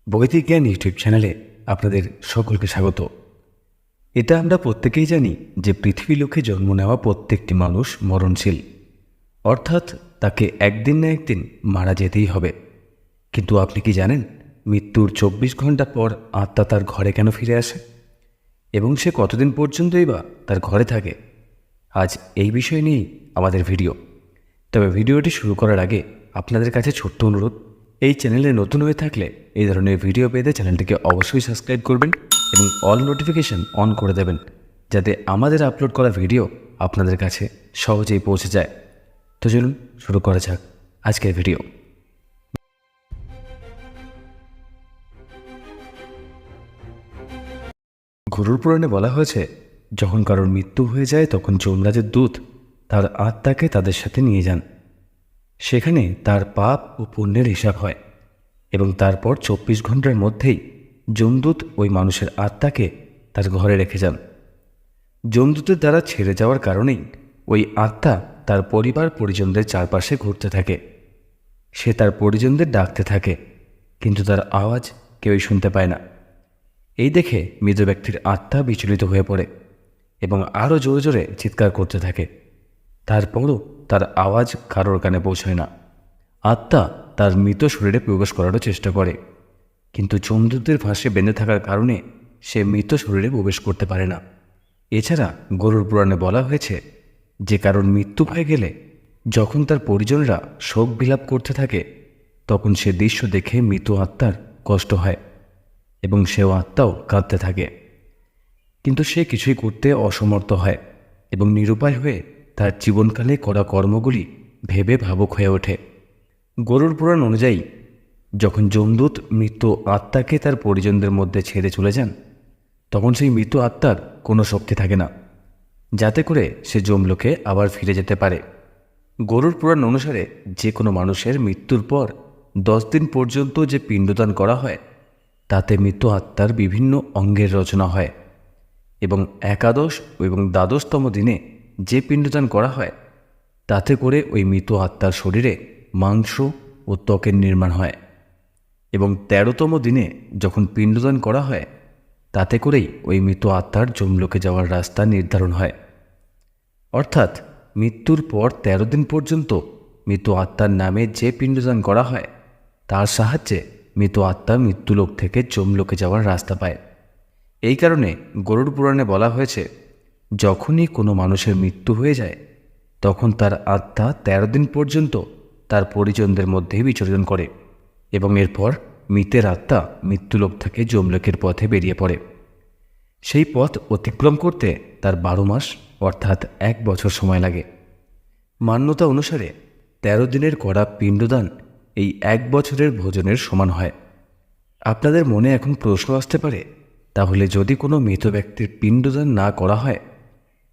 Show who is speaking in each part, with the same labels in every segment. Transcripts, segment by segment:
Speaker 1: বৈদিক জ্ঞান ইউটিউব চ্যানেলে আপনাদের সকলকে স্বাগত। এটা আমরা প্রত্যেকেই জানি যে পৃথিবী লোকে জন্ম নেওয়া প্রত্যেকটি মানুষ মরণশীল, অর্থাৎ তাকে একদিন না একদিন মারা যেতেই হবে। কিন্তু আপনি কি জানেন মৃত্যুর 24 ঘন্টা পর আত্মা তার ঘরে কেন ফিরে আসে এবং সে কতদিন পর্যন্তই বা তার ঘরে থাকে? আজ এই বিষয় নিয়েই আমাদের ভিডিও। তবে ভিডিওটি শুরু করার আগে আপনাদের কাছে ছোট্ট অনুরোধ, এই চ্যানেলে নতুন হয়ে থাকলে এই ধরনের ভিডিও পেতে চ্যানেলটিকে অবশ্যই সাবস্ক্রাইব করবেন এবং অল নোটিফিকেশন অন করে দেবেন, যাতে আমাদের আপলোড করা ভিডিও আপনাদের কাছে সহজেই পৌঁছে যায়। তো চলুন শুরু করা যাক আজকের ভিডিও। গরুড় পুরাণে বলা হয়েছে, যখন কারোর মৃত্যু হয়ে যায় তখন যমরাজের দূত তার আত্মাকে তাদের সাথে নিয়ে যান। সেখানে তার পাপ ও পুণ্যের হিসাব হয় এবং তারপর 24 ঘন্টার মধ্যেই যমদূত ওই মানুষের আত্মাকে তার ঘরে রেখে যান। যমদূতের দ্বারা ছেড়ে যাওয়ার কারণেই ওই আত্মা তার পরিবার পরিজনদের চারপাশে ঘুরতে থাকে। সে তার পরিজনদের ডাকতে থাকে, কিন্তু তার আওয়াজ কেউই শুনতে পায় না। এই দেখে মৃত ব্যক্তির আত্মা বিচলিত হয়ে পড়ে এবং আরও জোরে জোরে চিৎকার করতে থাকে। তারপরও তার আওয়াজ কারোর কানে পৌঁছায় না। আত্মা তার মৃত শরীরে প্রবেশ করারও চেষ্টা করে, কিন্তু যমদূতের ফাঁসে বেঁধে থাকার কারণে সে মৃত শরীরে প্রবেশ করতে পারে না। এছাড়া গরুড় পুরাণে বলা হয়েছে যে কারোর মৃত্যু হয়ে গেলে যখন তার পরিজনরা শোক বিলাপ করতে থাকে, তখন সে দৃশ্য দেখে মৃত আত্মার কষ্ট হয় এবং সেও আত্মাও কাঁদতে থাকে। কিন্তু সে কিছুই করতে অসমর্থ হয় এবং নিরুপায় হয়ে তার জীবনকালে করা কর্মগুলি ভেবে ভাবুক হয়ে ওঠে। গরুড় পুরাণ অনুযায়ী যখন যমদূত মৃত আত্মাকে তার পরিজনদের মধ্যে ছেড়ে চলে যান, তখন সেই মৃত আত্মার কোনো শক্তি থাকে না যাতে করে সে যমলোকে আবার ফিরে যেতে পারে। গরুড় পুরাণ অনুসারে যে কোনো মানুষের মৃত্যুর পর 10 দিন পর্যন্ত যে পিণ্ডদান করা হয়, তাতে মৃত আত্মার বিভিন্ন অঙ্গের রচনা হয় এবং একাদশ এবং দ্বাদশতম দিনে যে পিণ্ডদান করা হয়, তাতে করে ওই মৃত আত্মার শরীরে মাংস ও ত্বকের নির্মাণ হয় এবং 13তম দিনে যখন পিণ্ডদান করা হয়, তাতে করেই ওই মৃত আত্মার যমলোকে যাওয়ার রাস্তা নির্ধারণ হয়। অর্থাৎ মৃত্যুর পর 13 দিন পর্যন্ত মৃত আত্মার নামে যে পিণ্ডদান করা হয়, তার সাহায্যে মৃত আত্মা মৃত্যুলোক থেকে যমলোকে যাওয়ার রাস্তা পায়। এই কারণে গরুড় পুরাণে বলা হয়েছে, যখনই কোনো মানুষের মৃত্যু হয়ে যায় তখন তার আত্মা 13 দিন পর্যন্ত তার পরিজনদের মধ্যেই বিচরণ করে এবং এরপর মৃতের আত্মা মৃত্যুলোক থেকে যমলোকের পথে বেরিয়ে পড়ে। সেই পথ অতিক্রম করতে তার 12 মাস অর্থাৎ 1 বছর সময় লাগে। মান্যতা অনুসারে 13 দিনের করা পিণ্ডদান এই 1 বছরের ভোজনের সমান হয়। আপনাদের মনে এখন প্রশ্ন আসতে পারে, তাহলে যদি কোনো মৃত ব্যক্তির পিণ্ডদান না করা হয়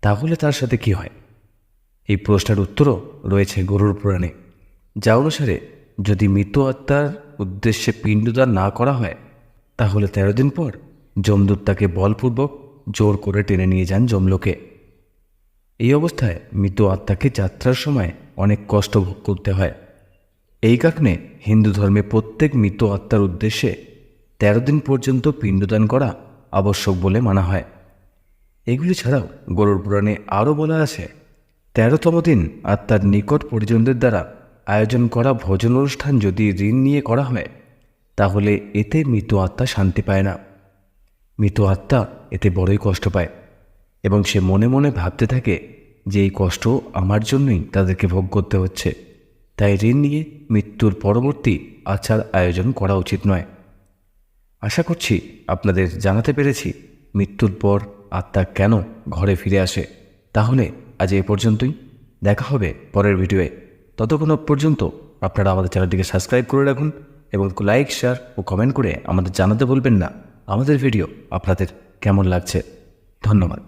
Speaker 1: তাহলে তার সাথে কি হয়? এই প্রশ্নের উত্তরও রয়েছে গরুড় পুরাণে, যা অনুসারে যদি মৃত আত্মার উদ্দেশ্যে পিণ্ডদান না করা হয়, তাহলে 13 দিন পর যমদূত তাকে বলপূর্বক জোর করে টেনে নিয়ে যান যমলোকে। এই অবস্থায় মৃত আত্মাকে যাত্রার সময় অনেক কষ্ট ভোগ করতে হয়। এই কারণে হিন্দু ধর্মে প্রত্যেক মৃত আত্মার উদ্দেশ্যে 13 দিন পর্যন্ত পিণ্ডদান করা আবশ্যক বলে মানা হয়। এগুলি ছাড়াও গরুড় পুরাণে আরও বলা আছে, 13তম দিন আত্মার নিকট পরিজনদের দ্বারা আয়োজন করা ভোজন অনুষ্ঠান যদি ঋণ নিয়ে করা হয়, তাহলে এতে মৃত আত্মা শান্তি পায় না। মৃত আত্মা এতে বড়ই কষ্ট পায় এবং সে মনে মনে ভাবতে থাকে যে এই কষ্ট আমার জন্যই তাদেরকে ভোগ করতে হচ্ছে, তাই ঋণ নিয়ে মৃত্যুর পরবর্তী আচার আয়োজন করা উচিত নয়। আশা করছি আপনাদের জানাতে পেরেছি মৃত্যুর পর আত্মা কেন ঘরে ফিরে আসে। তাহলে আজ এ পর্যন্তই, দেখা হবে পরের ভিডিওয়ে। ততক্ষণ পর্যন্ত আপনারা আমাদের চ্যানেলটিকে সাবস্ক্রাইব করে রাখুন এবং লাইক, শেয়ার ও কমেন্ট করে আমাদের জানাতে ভুলবেন না আমাদের ভিডিও আপনাদের কেমন লাগছে। ধন্যবাদ।